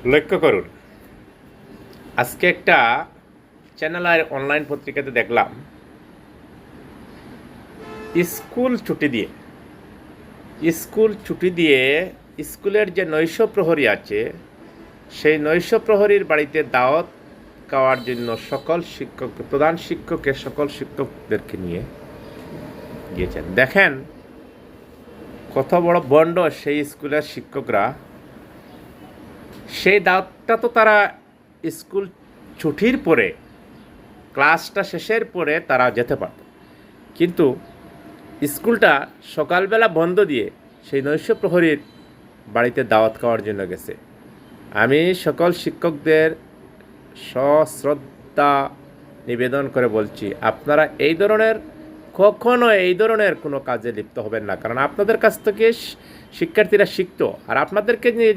লক্ষ্য করুন, আজকে একটা চ্যানেল আর অনলাইন পত্রিকাতে দেখলাম স্কুল ছুটি দিয়ে স্কুল ছুটি দিয়ে স্কুলের যে নৈশ প্রহরী আছে সেই নৈশ প্রহরীর বাড়িতে দাওয়াত খাওয়ার জন্য সকল শিক্ষক, প্রধান শিক্ষকের সকল শিক্ষকদেরকে নিয়ে গিয়েছেন। দেখেন কত বড় বন্ড সেই স্কুলের শিক্ষকরা। সেই দাওয়াতটা তো তারা স্কুল ছুটির পরে, ক্লাসটা শেষের পরে তারা যেতে পারত, কিন্তু স্কুলটা সকালবেলা বন্ধ দিয়ে সেই নৈশ প্রহরীর বাড়িতে দাওয়াত খাওয়ার জন্য গেছে। আমি সকল শিক্ষকদের সশ্রদ্ধা নিবেদন করে বলছি, আপনারা কখনো এই ধরনের কোনো কাজে লিপ্ত হবেন না, কারণ আপনাদের কাছ থেকে শিক্ষার্থীরা শিখতো, আর আপনাদেরকে নিয়ে